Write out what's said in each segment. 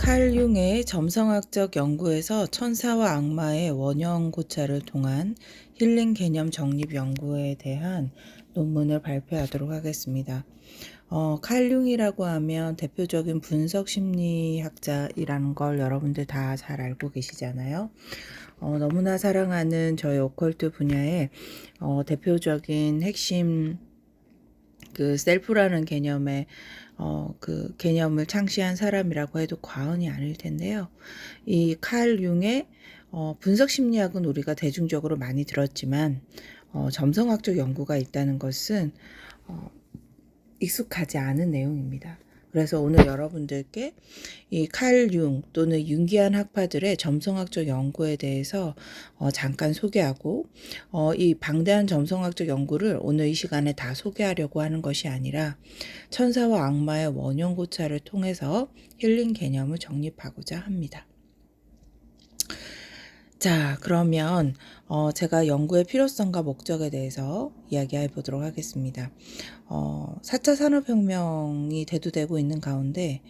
칼 융의 점성학적 연구에서 천사와 악마의 원형 고찰을 통한 힐링 개념 정립 연구에 대한 논문을 발표하도록 하겠습니다. 칼 융이라고 하면 대표적인 분석 심리학자이라는 걸 여러분들 다 잘 알고 계시잖아요. 너무나 사랑하는 저희 오컬트 분야의 대표적인 핵심 그 셀프라는 개념의 그 개념을 창시한 사람이라고 해도 과언이 아닐 텐데요. 이 칼 융의 분석 심리학은 우리가 대중적으로 많이 들었지만 점성학적 연구가 있다는 것은 익숙하지 않은 내용입니다. 그래서 오늘 여러분들께 이 칼 융 또는 융기안 학파들의 점성학적 연구에 대해서 잠깐 소개하고 이 방대한 점성학적 연구를 오늘 이 시간에 다 소개하려고 하는 것이 아니라 천사와 악마의 원형 고찰을 통해서 힐링 개념을 정립하고자 합니다. 자, 그러면 제가 연구의 필요성과 목적에 대해서 이야기해 보도록 하겠습니다. 4차 산업혁명이 대두되고 있는 가운데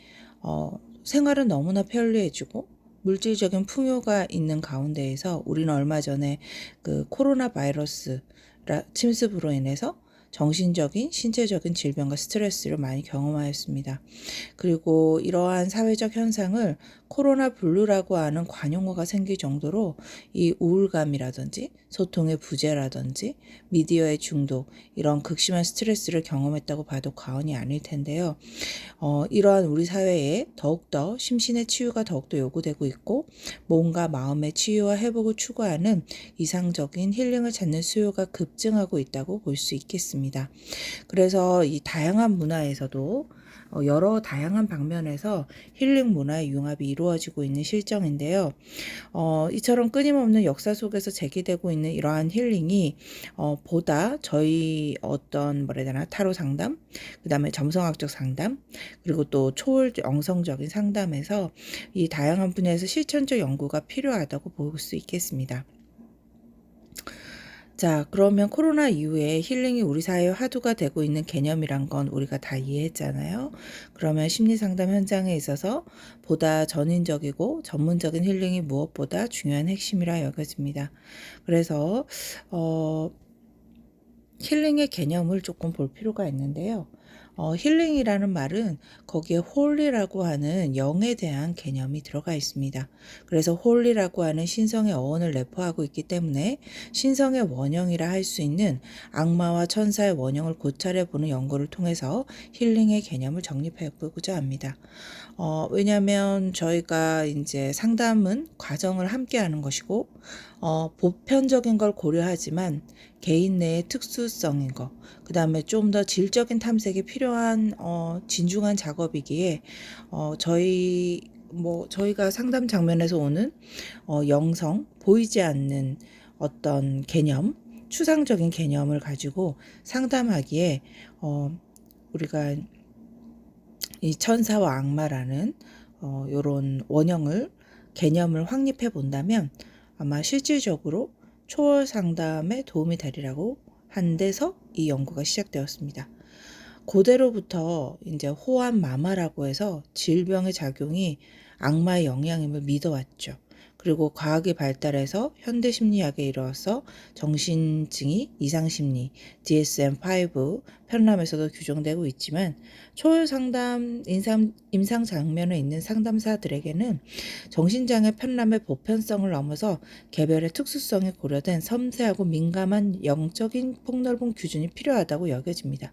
생활은 너무나 편리해지고 물질적인 풍요가 있는 가운데에서 우리는 얼마 전에 그 코로나 바이러스 침습으로 인해서 정신적인, 신체적인 질병과 스트레스를 많이 경험하였습니다. 그리고 이러한 사회적 현상을 코로나 블루라고 하는 관용어가 생길 정도로 이 우울감이라든지 소통의 부재라든지 미디어의 중독, 이런 극심한 스트레스를 경험했다고 봐도 과언이 아닐 텐데요. 이러한 우리 사회에 더욱더 심신의 치유가 더욱더 요구되고 있고 몸과 마음의 치유와 회복을 추구하는 이상적인 힐링을 찾는 수요가 급증하고 있다고 볼 수 있겠습니다. 그래서 이 다양한 문화에서도 여러 다양한 방면에서 힐링 문화의 융합이 이루어지고 있는 실정인데요. 이처럼 끊임없는 역사 속에서 제기되고 있는 이러한 힐링이 보다 저희 어떤 뭐라 해야 되나 타로 상담, 그 다음에 점성학적 상담, 그리고 또 초월 영성적인 상담에서 이 다양한 분야에서 실천적 연구가 필요하다고 볼 수 있겠습니다. 자, 그러면 코로나 이후에 힐링이 우리 사회의 화두가 되고 있는 개념이란 건 우리가 다 이해했잖아요. 그러면 심리상담 현장에 있어서 보다 전인적이고 전문적인 힐링이 무엇보다 중요한 핵심이라 여겨집니다. 그래서 힐링의 개념을 조금 볼 필요가 있는데요. 힐링이라는 말은 거기에 홀리라고 하는 영에 대한 개념이 들어가 있습니다. 그래서 홀리라고 하는 신성의 어원을 내포하고 있기 때문에 신성의 원형이라 할 수 있는 악마와 천사의 원형을 고찰해보는 연구를 통해서 힐링의 개념을 정립해보고자 합니다. 왜냐하면 저희가 이제 상담은 과정을 함께 하는 것이고 보편적인 걸 고려하지만 개인 내의 특수성인 거, 그 다음에 좀 더 질적인 탐색이 필요한 진중한 작업이기에 저희가 상담 장면에서 오는 영성, 보이지 않는 어떤 개념, 추상적인 개념을 가지고 상담하기에 우리가 이 천사와 악마라는 요런 원형을 개념을 확립해 본다면 아마 실질적으로 초월 상담에 도움이 되리라고 한 데서 이 연구가 시작되었습니다. 고대로부터 이제 호암 마마라고 해서 질병의 작용이 악마의 영향임을 믿어왔죠. 그리고 과학이 발달해서 현대 심리학에 이르러서 정신증이 이상심리, DSM-5 편람에서도 규정되고 있지만 초월 상담 임상 장면에 있는 상담사들에게는 정신장애 편람의 보편성을 넘어서 개별의 특수성이 고려된 섬세하고 민감한 영적인 폭넓은 규준이 필요하다고 여겨집니다.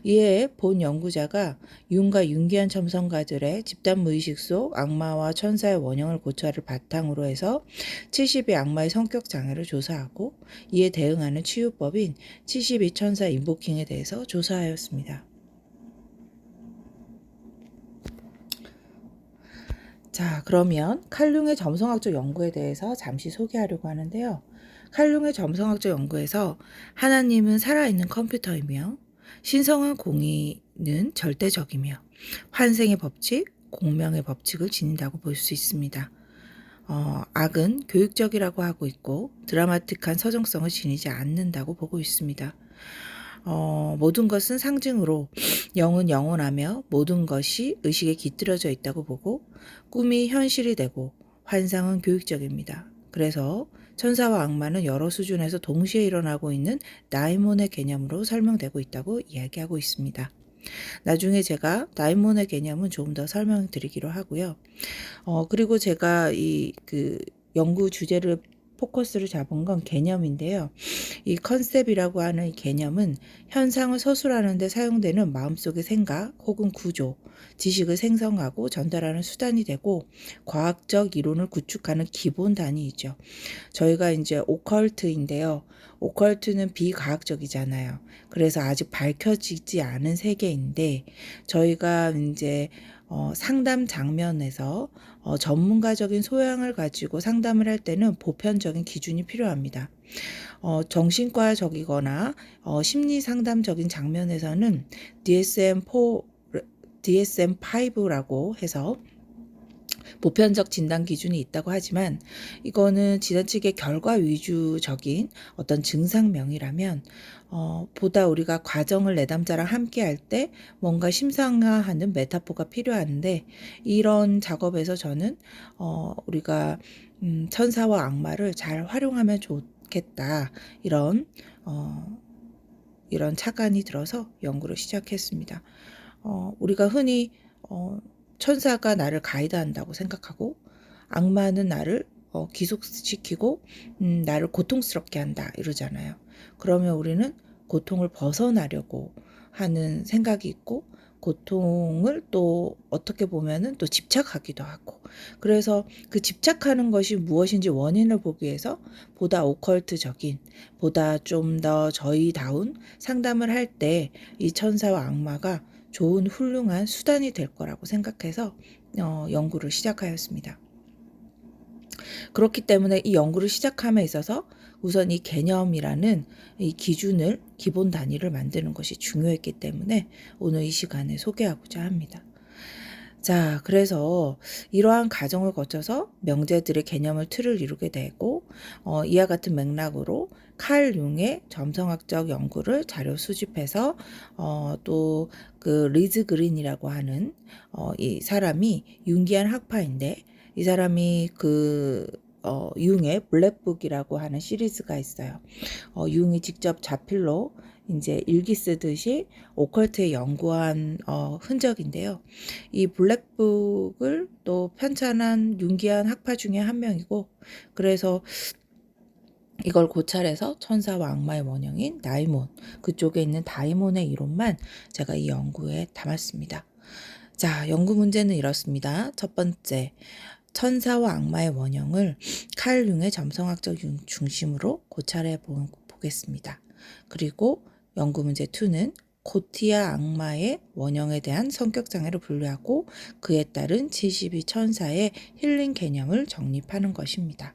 이에 본 연구자가 융과 융기한 점성가들의 집단 무의식 속 악마와 천사의 원형을 고찰을 바탕으로 해서 70의 악마의 성격 장애를 조사하고 이에 대응하는 치유법인 72 천사 인보킹에 대해서 조사하였습니다. 자, 그러면 칼 융의 점성학적 연구에 대해서 잠시 소개하려고 하는데요. 칼 융의 점성학적 연구에서 하나님은 살아있는 컴퓨터이며 신성한 공의는 절대적이며 환생의 법칙, 공명의 법칙을 지닌다고 볼 수 있습니다. 악은 교육적이라고 하고 있고 드라마틱한 서정성을 지니지 않는다고 보고 있습니다. 모든 것은 상징으로 영은 영원하며 모든 것이 의식에 깃들여져 있다고 보고 꿈이 현실이 되고 환상은 교육적입니다. 그래서 천사와 악마는 여러 수준에서 동시에 일어나고 있는 다이몬의 개념으로 설명되고 있다고 이야기하고 있습니다. 나중에 제가 다이몬의 개념은 조금 더 설명드리기로 하고요. 그리고 제가 연구 주제를 포커스를 잡은 건 개념인데요. 이 컨셉이라고 하는 이 개념은 현상을 서술하는 데 사용되는 마음속의 생각 혹은 구조, 지식을 생성하고 전달하는 수단이 되고 과학적 이론을 구축하는 기본 단위이죠. 저희가 이제 오컬트인데요. 오컬트는 비과학적이잖아요. 그래서 아직 밝혀지지 않은 세계인데 저희가 이제 상담 장면에서 전문가적인 소양을 가지고 상담을 할 때는 보편적인 기준이 필요합니다. 정신과적이거나 심리 상담적인 장면에서는 DSM-5라고 해서 보편적 진단 기준이 있다고 하지만 이거는 지나치게 결과 위주적인 어떤 증상명이라면 보다 우리가 과정을 내담자랑 함께 할 때 뭔가 심상화하는 메타포가 필요한데 이런 작업에서 저는 우리가 천사와 악마를 잘 활용하면 좋겠다 이런 착안이 들어서 연구를 시작했습니다. 우리가 흔히 천사가 나를 가이드한다고 생각하고 악마는 나를 기속시키고 나를 고통스럽게 한다 이러잖아요. 그러면 우리는 고통을 벗어나려고 하는 생각이 있고 고통을 또 어떻게 보면은 또 집착하기도 하고 그래서 그 집착하는 것이 무엇인지 원인을 보기 위해서 보다 오컬트적인 보다 좀 더 저희다운 상담을 할 때 이 천사와 악마가 좋은 훌륭한 수단이 될 거라고 생각해서 연구를 시작하였습니다. 그렇기 때문에 이 연구를 시작함에 있어서 우선 이 개념이라는 이 기준을 기본 단위를 만드는 것이 중요했기 때문에 오늘 이 시간에 소개하고자 합니다. 자, 그래서 이러한 과정을 거쳐서 명제들의 개념을 틀을 이루게 되고 이와 같은 맥락으로 칼 융의 점성학적 연구를 자료 수집해서 또 그 리즈 그린이라고 하는 이 사람이 융기한 학파인데 이 사람이 융의 블랙북이라고 하는 시리즈가 있어요. 융이 직접 자필로 이제 일기 쓰듯이 오컬트에 연구한 흔적인데요. 이 블랙북을 또 편찬한 융기한 학파 중에 한 명이고 그래서 이걸 고찰해서 천사와 악마의 원형인 다이몬, 그쪽에 있는 다이몬의 이론만 제가 이 연구에 담았습니다. 자, 연구 문제는 이렇습니다. 첫 번째, 천사와 악마의 원형을 칼 융의 점성학적 중심으로 고찰해 보겠습니다. 그리고 연구 문제 2는 고티아 악마의 원형에 대한 성격 장애를 분류하고 그에 따른 72 천사의 힐링 개념을 정립하는 것입니다.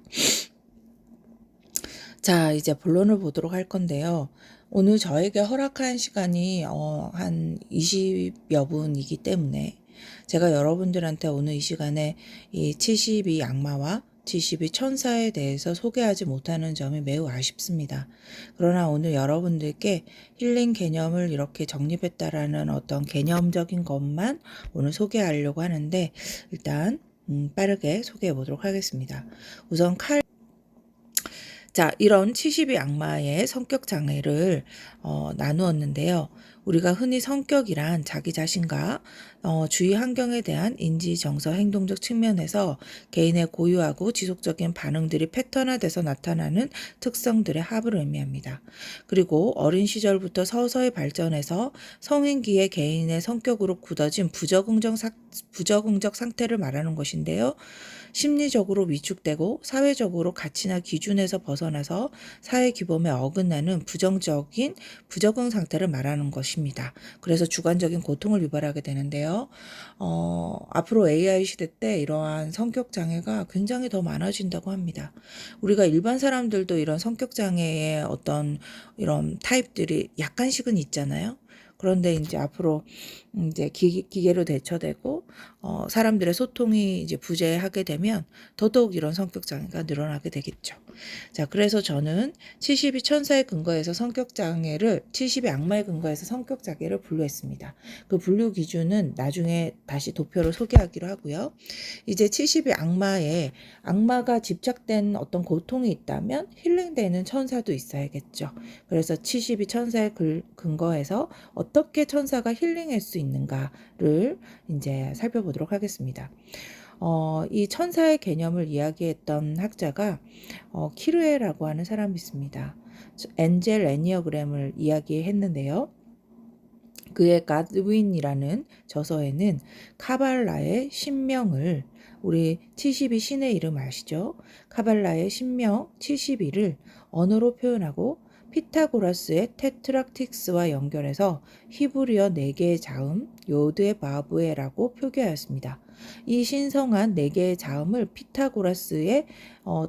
자, 이제 본론을 보도록 할 건데요. 오늘 저에게 허락한 시간이 한 20여 분이기 때문에 제가 여러분들한테 오늘 이 시간에 이 72 악마와 72 천사에 대해서 소개하지 못하는 점이 매우 아쉽습니다. 그러나 오늘 여러분들께 힐링 개념을 이렇게 정립했다라는 어떤 개념적인 것만 오늘 소개하려고 하는데 일단 빠르게 소개해 보도록 하겠습니다. 우선 자, 이런 72 악마의 성격 장애를 나누었는데요. 우리가 흔히 성격이란 자기 자신과 주위 환경에 대한 인지, 정서, 행동적 측면에서 개인의 고유하고 지속적인 반응들이 패턴화돼서 나타나는 특성들의 합을 의미합니다. 그리고 어린 시절부터 서서히 발전해서 성인기의 개인의 성격으로 굳어진 부적응적 상태를 말하는 것인데요. 심리적으로 위축되고 사회적으로 가치나 기준에서 벗어나서 사회 규범에 어긋나는 부적응 상태를 말하는 것입니다. 그래서 주관적인 고통을 유발하게 되는데요. 앞으로 AI 시대 때 이러한 성격 장애가 굉장히 더 많아진다고 합니다. 우리가 일반 사람들도 이런 성격 장애의 어떤 이런 타입들이 약간씩은 있잖아요. 그런데 이제 앞으로 이제 기계로 대처되고 사람들의 소통이 이제 부재하게 되면 더더욱 이런 성격 장애가 늘어나게 되겠죠. 자, 그래서 저는 70이 천사의 근거에서 성격장애를 70이 악마의 근거에서 성격장애를 분류했습니다. 그 분류 기준은 나중에 다시 도표로 소개하기로 하고요. 이제 70이 악마가 집착된 어떤 고통이 있다면 힐링되는 천사도 있어야겠죠. 그래서 70이 천사의 근거에서 어떻게 천사가 힐링할 수 있는가를 이제 살펴보도록 하겠습니다. 이 천사의 개념을 이야기했던 학자가 키르에라고 하는 사람이 있습니다. 엔젤 애니어그램을 이야기했는데요. 그의 갓윈이라는 저서에는 카발라의 신명을 우리 70이 신의 이름 아시죠? 카발라의 신명 72를 언어로 표현하고 피타고라스의 테트락틱스와 연결해서 히브리어 4개의 자음 요드의 바브에라고 표기하였습니다. 이 신성한 4개의 자음을 피타고라스의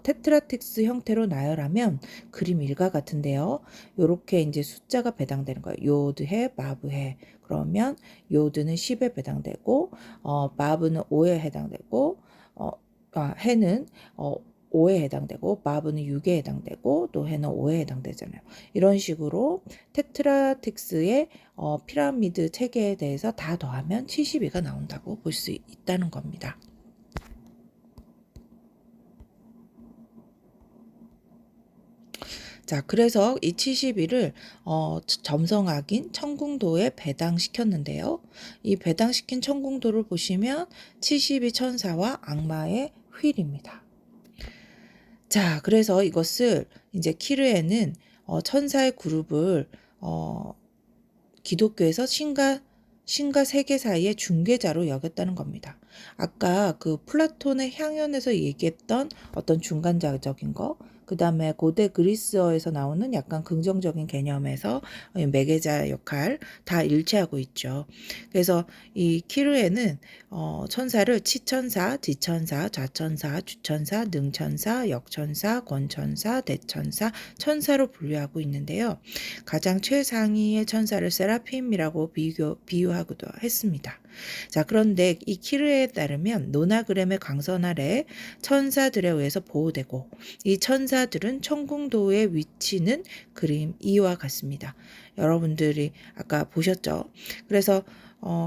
테트라틱스 형태로 나열하면 그림 일과 같은데요. 요렇게 이제 숫자가 배당되는 거예요. 요드해, 바브해. 그러면 요드는 10에 배당되고 바브는 5에 해당되고 해는 5에 해당되고 바브는 6에 해당되고 또 해는 5에 해당되잖아요. 이런 식으로 테트라틱스의 피라미드 체계에 대해서 다 더하면 72가 나온다고 볼 수 있다는 겁니다. 자, 그래서 이 72를 점성학인 천궁도에 배당시켰는데요. 이 배당시킨 천궁도를 보시면 72 천사와 악마의 휠입니다. 자, 그래서 이것을 이제 키르에는 천사의 그룹을 기독교에서 신과 세계 사이의 중개자로 여겼다는 겁니다. 아까 그 플라톤의 향연에서 얘기했던 어떤 중간자적인 거, 그 다음에 고대 그리스어에서 나오는 약간 긍정적인 개념에서 매개자 역할 다 일치하고 있죠. 그래서 이 키르에는 천사를 치천사, 지천사, 좌천사, 주천사, 능천사, 역천사, 권천사, 대천사, 천사로 분류하고 있는데요. 가장 최상위의 천사를 세라핌이라고 비유하기도 했습니다. 자, 그런데 이 키르에 따르면 노나그램의 강선 아래 천사들에 의해서 보호되고 이 천사들은 천궁도의 위치는 그림 2와 같습니다. 여러분들이 아까 보셨죠? 그래서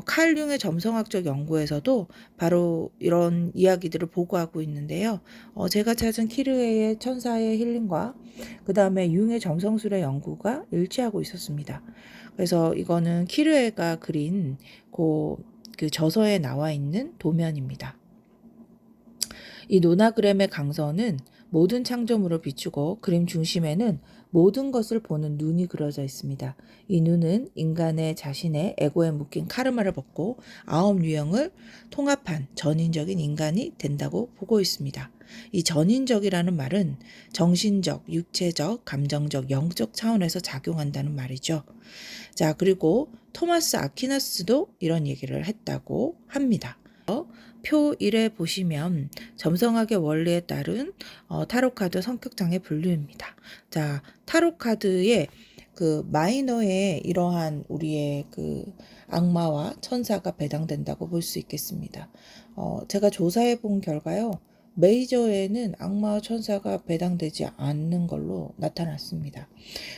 칼 융의 점성학적 연구에서도 바로 이런 이야기들을 보고하고 있는데요. 제가 찾은 키르의 천사의 힐링과 그 다음에 융의 점성술의 연구가 일치하고 있었습니다. 그래서 이거는 키르에가 그린 그 저서에 나와 있는 도면입니다. 이 노나그램의 강선은 모든 창조물을 비추고 그림 중심에는 모든 것을 보는 눈이 그려져 있습니다. 이 눈은 인간의 자신의 에고에 묶인 카르마를 벗고 9 유형을 통합한 전인적인 인간이 된다고 보고 있습니다. 이 전인적이라는 말은 정신적, 육체적, 감정적, 영적 차원에서 작용한다는 말이죠. 자, 그리고 토마스 아퀴나스도 이런 얘기를 했다고 합니다. 표 1에 보시면 점성학의 원리에 따른 타로카드 성격장애 분류입니다. 자, 타로카드의 그 마이너에 이러한 우리의 그 악마와 천사가 배당된다고 볼 수 있겠습니다. 제가 조사해 본 결과요. 메이저에는 악마와 천사가 배당되지 않는 걸로 나타났습니다.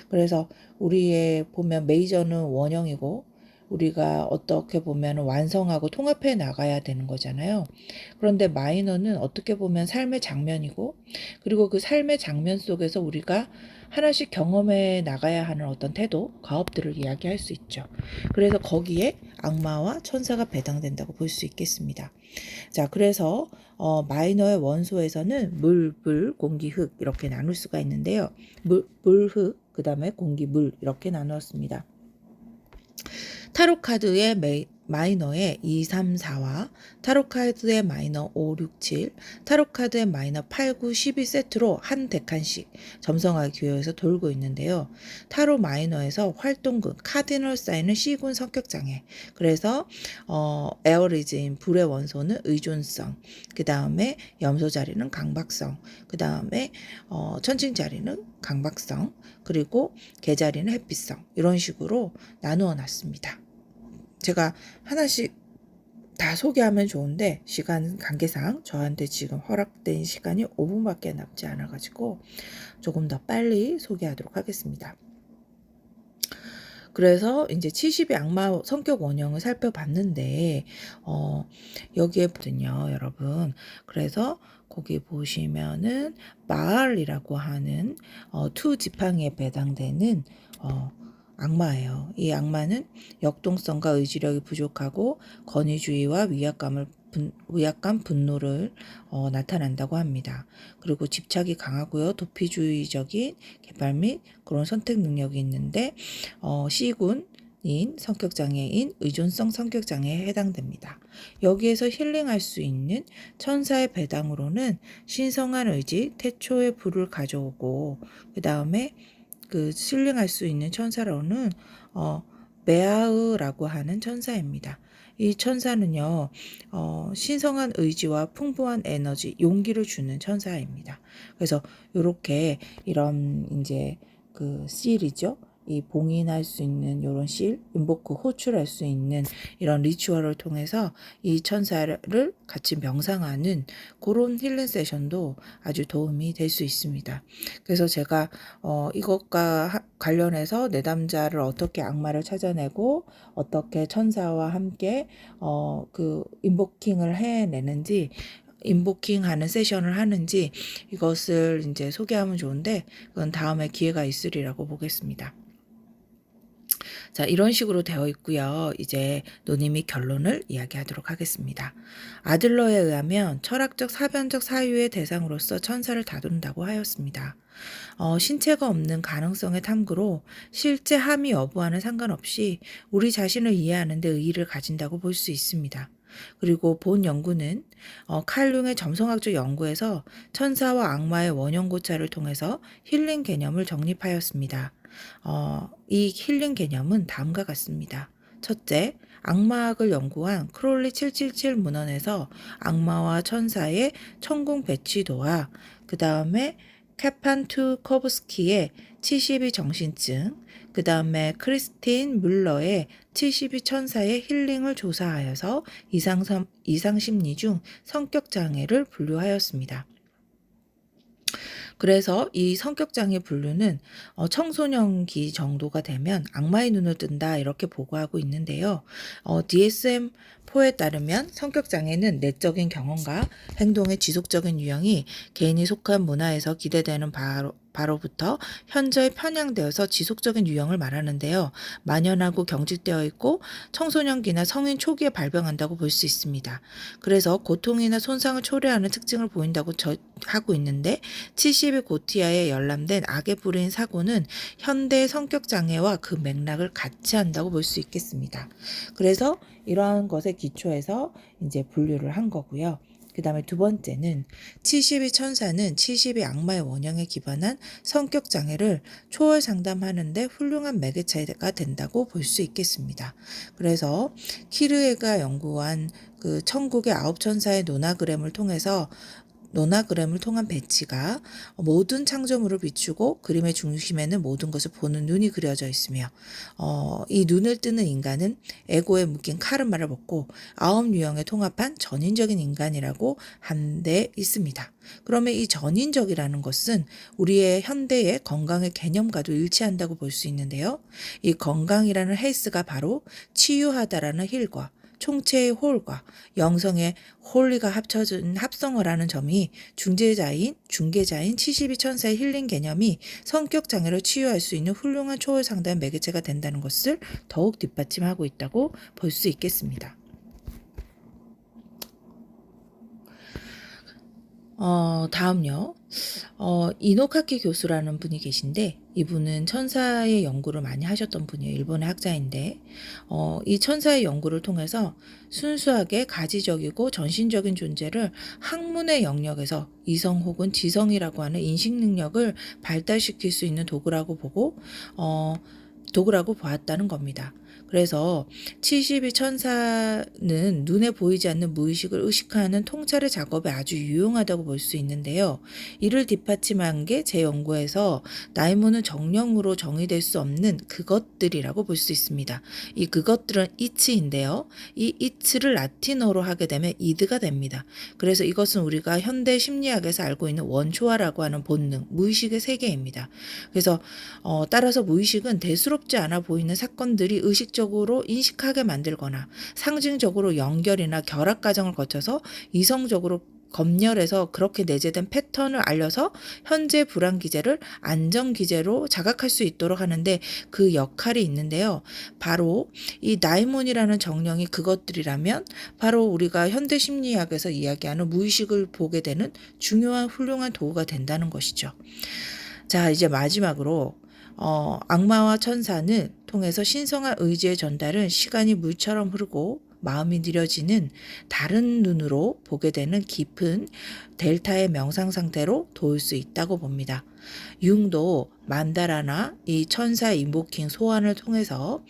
그래서 우리의 보면 메이저는 원형이고 우리가 어떻게 보면 완성하고 통합해 나가야 되는 거잖아요. 그런데 마이너는 어떻게 보면 삶의 장면이고 그리고 그 삶의 장면 속에서 우리가 하나씩 경험해 나가야 하는 어떤 태도, 과업들을 이야기할 수 있죠. 그래서 거기에 악마와 천사가 배당된다고 볼 수 있겠습니다. 자, 그래서 마이너의 원소에서는 물, 불, 공기, 흙 이렇게 나눌 수가 있는데요. 물, 흙, 그 다음에 공기, 물 이렇게 나누었습니다. 타로카드의 마이너의 2, 3, 4와 타로카드의 마이너 5, 6, 7, 타로카드의 마이너 8, 9, 12 세트로 한 덱한씩 점성학 교회에서 돌고 있는데요. 타로 마이너에서 활동군, 카디널 사인은 C군 성격장애. 그래서 에어리즈인 불의 원소는 의존성, 그 다음에 염소 자리는 강박성, 그 다음에 천칭 자리는 강박성, 그리고 개 자리는 햇빛성 이런 식으로 나누어 놨습니다. 제가 하나씩 다 소개하면 좋은데 시간 관계상 저한테 지금 허락된 시간이 5분밖에 남지 않아가지고 조금 더 빨리 소개하도록 하겠습니다. 그래서 이제 70의 악마 성격 원형을 살펴봤는데 여기에 보거든요, 여러분. 그래서 거기 보시면은 마을이라고 하는 투 지팡이에 배당되는 악마예요. 이 악마는 역동성과 의지력이 부족하고 권위주의와 위압감, 분노를 나타난다고 합니다. 그리고 집착이 강하고요. 도피주의적인 개발 및 그런 선택 능력이 있는데 C군인 성격장애인, 의존성 성격장애에 해당됩니다. 여기에서 힐링할 수 있는 천사의 배당으로는 신성한 의지, 태초의 불을 가져오고 그 다음에 그 힐링할 수 있는 천사로는 메아으라고 하는 천사입니다. 이 천사는요, 신성한 의지와 풍부한 에너지, 용기를 주는 천사입니다. 그래서 이렇게 이런 이제 그 실이죠. 이 봉인할 수 있는 이런 실, 인보크 호출할 수 있는 이런 리추얼을 통해서 이 천사를 같이 명상하는 그런 힐링 세션도 아주 도움이 될 수 있습니다. 그래서 제가 이것과 관련해서 내담자를 어떻게 악마를 찾아내고 어떻게 천사와 함께 그 인보킹을 해내는지 인보킹하는 세션을 하는지 이것을 이제 소개하면 좋은데 그건 다음에 기회가 있으리라고 보겠습니다. 자, 이런 식으로 되어 있고요. 이제 노님이 결론을 이야기하도록 하겠습니다. 아들러에 의하면 철학적 사변적 사유의 대상으로서 천사를 다룬다고 하였습니다. 신체가 없는 가능성의 탐구로 실제 함의 여부와는 상관없이 우리 자신을 이해하는 데 의의를 가진다고 볼 수 있습니다. 그리고 본 연구는 칼융의 점성학적 연구에서 천사와 악마의 원형 고찰을 통해서 힐링 개념을 정립하였습니다. 이 힐링 개념은 다음과 같습니다. 첫째, 악마학을 연구한 크롤리 777 문헌에서 악마와 천사의 천궁 배치도와 그 다음에 카판투코브스키의 72 정신증, 그 다음에 크리스틴 뮬러의 72 천사의 힐링을 조사하여서 이상심리 중 성격장애를 분류하였습니다. 그래서 이 성격장애 분류는 청소년기 정도가 되면 악마의 눈을 뜬다 이렇게 보고하고 있는데요. DSM-4에 따르면 성격장애는 내적인 경험과 행동의 지속적인 유형이 개인이 속한 문화에서 기대되는 바로부터 현저히 편향되어서 지속적인 유형을 말하는데요. 만연하고 경직되어 있고 청소년기나 성인 초기에 발병한다고 볼 수 있습니다. 그래서 고통이나 손상을 초래하는 특징을 보인다고 하고 있는데 70의 고티아에 열람된 악의 뿌리인 사고는 현대의 성격장애와 그 맥락을 같이 한다고 볼 수 있겠습니다. 그래서 이러한 것에 기초해서 이제 분류를 한 거고요. 그 다음에 두 번째는 72 천사는 72 악마의 원형에 기반한 성격 장애를 초월 상담하는데 훌륭한 매개체가 된다고 볼 수 있겠습니다. 그래서 키르에가 연구한 그 천국의 9천사의 노나그램을 통한 배치가 모든 창조물을 비추고 그림의 중심에는 모든 것을 보는 눈이 그려져 있으며 이 눈을 뜨는 인간은 에고에 묶인 카르마를 벗고 9유형에 통합한 전인적인 인간이라고 한 데 있습니다. 그러면 이 전인적이라는 것은 우리의 현대의 건강의 개념과도 일치한다고 볼 수 있는데요. 이 건강이라는 헬스가 바로 치유하다라는 힐과 총체의 홀과 영성의 홀리가 합쳐진 합성어라는 점이 중개자인 72 천사의 힐링 개념이 성격 장애를 치유할 수 있는 훌륭한 초월 상담 매개체가 된다는 것을 더욱 뒷받침하고 있다고 볼 수 있겠습니다. 다음요. 이노카키 교수라는 분이 계신데 이분은 천사의 연구를 많이 하셨던 분이에요. 일본의 학자인데 이 천사의 연구를 통해서 순수하게 가지적이고 전신적인 존재를 학문의 영역에서 이성 혹은 지성이라고 하는 인식 능력을 발달시킬 수 있는 도구라고 보았다는 겁니다. 그래서 72 천사는 눈에 보이지 않는 무의식을 의식하는 통찰의 작업에 아주 유용하다고 볼 수 있는데요. 이를 뒷받침한 게 제 연구에서 나이몬은 정령으로 정의될 수 없는 그것들이라고 볼 수 있습니다. 이 그것들은 이츠인데요. 이 이츠를 라틴어로 하게 되면 이드가 됩니다. 그래서 이것은 우리가 현대 심리학에서 알고 있는 원초화라고 하는 본능, 무의식의 세계입니다. 그래서 따라서 무의식은 대수롭지 않아 보이는 사건들이 의식적으로 인식하게 만들거나 상징적으로 연결이나 결합 과정을 거쳐서 이성적으로 검열해서 그렇게 내재된 패턴을 알려서 현재 불안 기제를 안정 기제로 자각할 수 있도록 하는데 그 역할이 있는데요. 바로 이 나이몬이라는 정령이 그것들이라면 바로 우리가 현대 심리학에서 이야기하는 무의식을 보게 되는 중요한 훌륭한 도구가 된다는 것이죠. 자, 이제 마지막으로 악마와 천사는 통해서 신성한 의지의 전달은 시간이 물처럼 흐르고 마음이 느려지는 다른 눈으로 보게 되는 깊은 델타의 명상 상태로 도울 수 있다고 봅니다. 융도 만다라나 이 천사 인보킹 소환을 통해서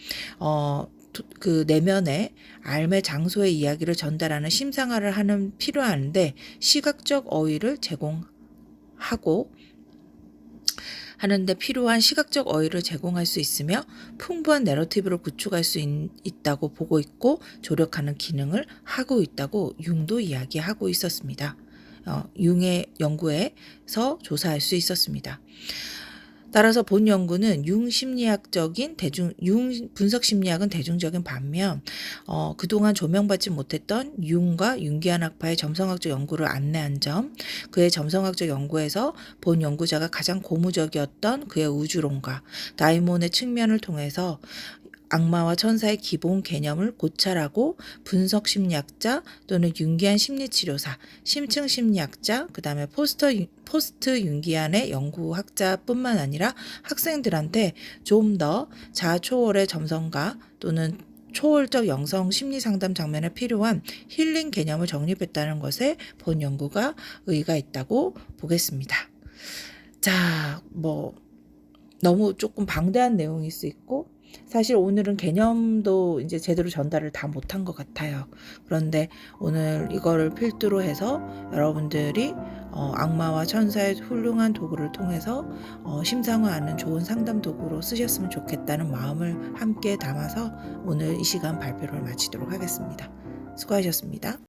그 내면의 삶의 장소의 이야기를 전달하는 심상화를 하는 필요한데 시각적 어휘를 제공하고 하는데 필요한 시각적 어휘를 제공할 수 있으며 풍부한 내러티브를 구축할 수 있다고 보고 있고 조력하는 기능을 하고 있다고 융도 이야기하고 있었습니다. 융의 연구에서 조사할 수 있었습니다. 따라서 본 연구는 융 분석 심리학은 대중적인 반면 그동안 조명받지 못했던 융과 융기안 학파의 점성학적 연구를 안내한 점, 그의 점성학적 연구에서 본 연구자가 가장 고무적이었던 그의 우주론과 다이몬의 측면을 통해서 악마와 천사의 기본 개념을 고찰하고 분석 심리학자 또는 융기안 심리치료사, 심층 심리학자, 그 다음에 포스트 융기안의 연구학자뿐만 아니라 학생들한테 좀 더 자초월의 점성가 또는 초월적 영성 심리 상담 장면에 필요한 힐링 개념을 정립했다는 것에 본 연구가 의의가 있다고 보겠습니다. 자, 너무 조금 방대한 내용일 수 있고 사실 오늘은 개념도 이제 제대로 전달을 다 못한 것 같아요. 그런데 오늘 이거를 필두로 해서 여러분들이 악마와 천사의 훌륭한 도구를 통해서 심상화하는 좋은 상담 도구로 쓰셨으면 좋겠다는 마음을 함께 담아서 오늘 이 시간 발표를 마치도록 하겠습니다. 수고하셨습니다.